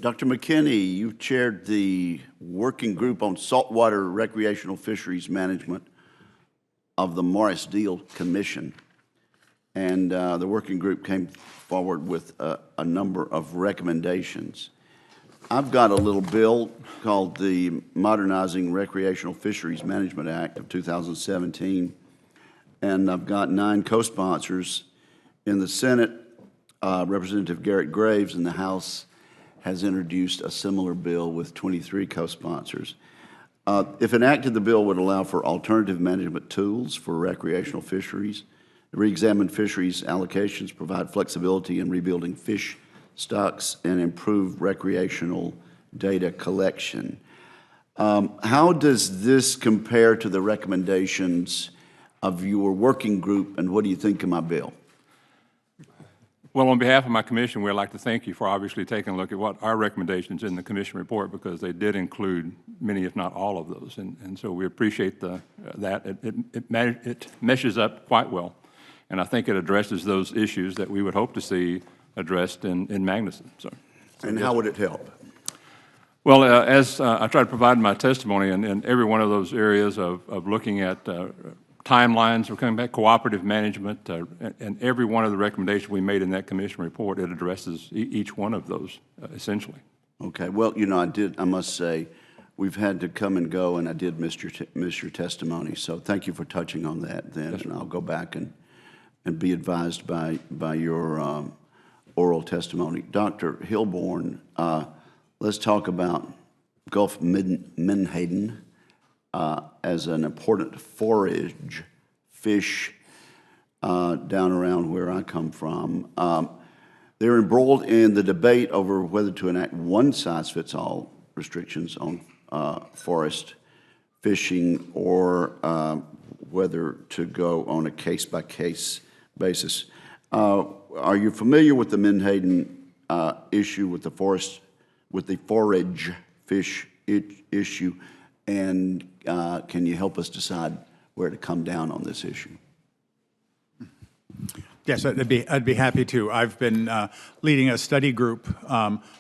Dr. McKinney, you chaired the working group on saltwater recreational fisheries management of the Morris Deal Commission. And the working group came forward with a number of recommendations. I've got a little bill called the Modernizing Recreational Fisheries Management Act of 2017, and I've got 9 co-sponsors. In the Senate, Representative Garrett Graves in the House has introduced a similar bill with 23 co-sponsors. If enacted, the bill would allow for alternative management tools for recreational fisheries, re-examine fisheries allocations, provide flexibility in rebuilding fish stocks, and improve recreational data collection. How does this compare to the recommendations of your working group, and what do you think of my bill? Well, on behalf of my commission, we'd like to thank you for obviously taking a look at what our recommendations in the commission report, because they did include many, if not all of those. And so we appreciate that. It meshes up quite well. And I think it addresses those issues that we would hope to see addressed in Magnuson. And how would it help? Well, as I tried to provide in my testimony, in every one of those areas of looking at timelines, we're coming back, cooperative management, and every one of the recommendations we made in that commission report, it addresses each one of those, essentially. Okay. Well, you know, I must say, we've had to come and go, and I did miss your testimony. So thank you for touching on that then, yes, and I'll go back and be advised by your oral testimony. Dr. Hilborn, let's talk about Gulf menhaden as an important forage fish down around where I come from. They're embroiled in the debate over whether to enact one-size-fits-all restrictions on forest fishing or whether to go on a case-by-case basis. Are you familiar with the menhaden issue with the forage fish issue, and can you help us decide where to come down on this issue? Yes, I'd be happy to. I've been leading a study group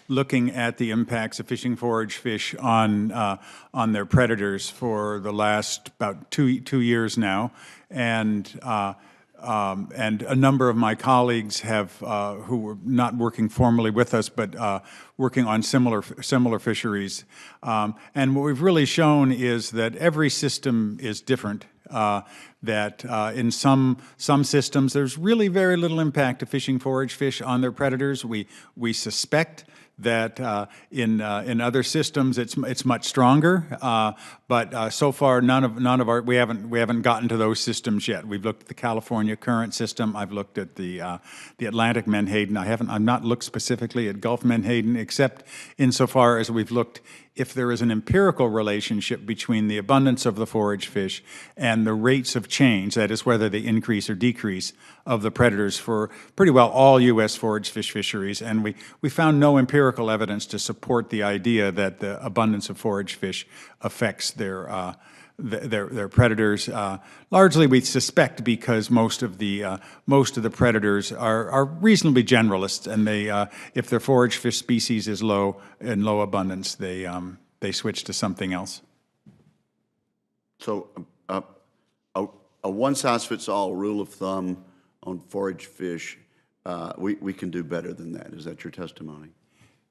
looking at the impacts of fishing forage fish on their predators for the last about two years now, and a number of my colleagues have who were not working formally with us, but working on similar fisheries. And what we've really shown is that every system is different. That in some systems there's really very little impact of fishing forage fish on their predators. We suspect that in other systems it's much stronger, but so far none of our we haven't gotten to those systems yet. We've looked at the California current system. I've looked at the Atlantic menhaden. I've not looked specifically at Gulf menhaden, except insofar as we've looked if there is an empirical relationship between the abundance of the forage fish and the rates of change, that is, whether they increase or decrease of the predators for pretty well all U.S. forage fish fisheries. And we found no empirical evidence to support the idea that the abundance of forage fish affects their predators. Largely, we suspect because most of the predators are reasonably generalists, and if their forage fish species is low abundance, they switch to something else. So, a one-size-fits-all rule of thumb on forage fish, we can do better than that. Is that your testimony?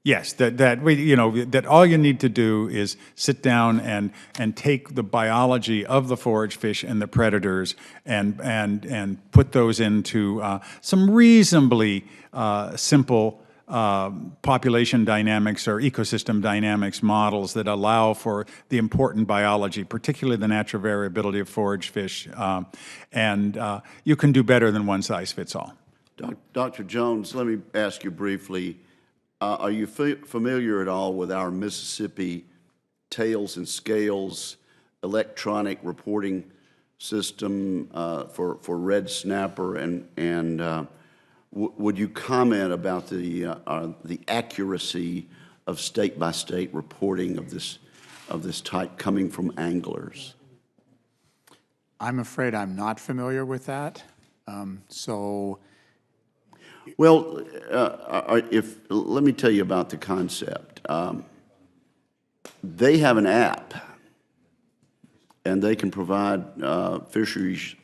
Yes, that all you need to do is sit down and take the biology of the forage fish and the predators and put those into some reasonably simple population dynamics or ecosystem dynamics models that allow for the important biology, particularly the natural variability of forage fish, and you can do better than one size fits all. Dr. Jones, let me ask you briefly. Are you familiar at all with our Mississippi tails and scales electronic reporting system for red snapper, and would you comment about the accuracy of state-by-state reporting of this type coming from anglers? I'm afraid I'm not familiar with that. Well, let me tell you about the concept. they have an app, and they can provide fisheries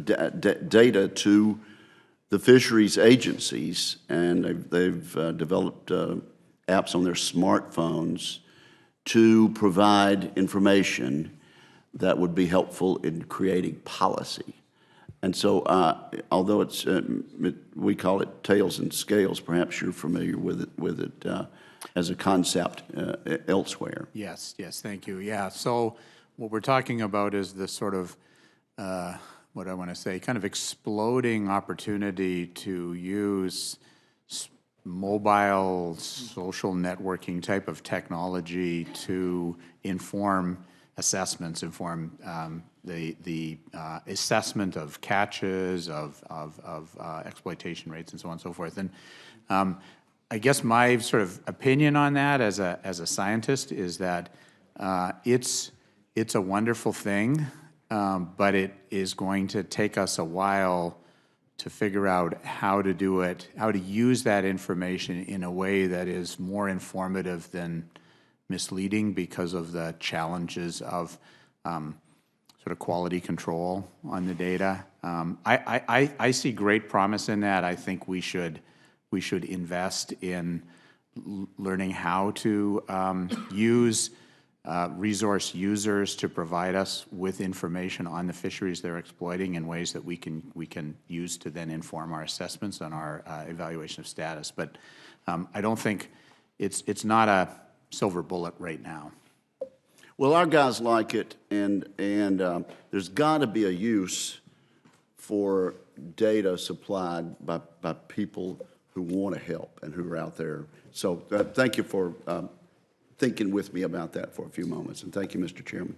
data to the fisheries agencies, and they've developed apps on their smartphones to provide information that would be helpful in creating policy. And so, although it's we call it tails and scales, perhaps you're familiar with it as a concept elsewhere. Yes, thank you. Yeah, so what we're talking about is this sort of, what I want to say, kind of exploding opportunity to use mobile social networking type of technology to inform assessments, inform the assessment of catches, of exploitation rates, and so on and so forth. And I guess my sort of opinion on that as a scientist is that it's a wonderful thing, but it is going to take us a while to figure out how to do it, how to use that information in a way that is more informative than misleading because of the challenges of sort of quality control on the data. I see great promise in that. I think we should invest in learning how to use resource users to provide us with information on the fisheries they're exploiting in ways that we can use to then inform our assessments on our evaluation of status. But I don't think it's not a silver bullet right now. Well, our guys like it, and there's got to be a use for data supplied by people who want to help and who are out there. So thank you for thinking with me about that for a few moments, and thank you, Mr. Chairman.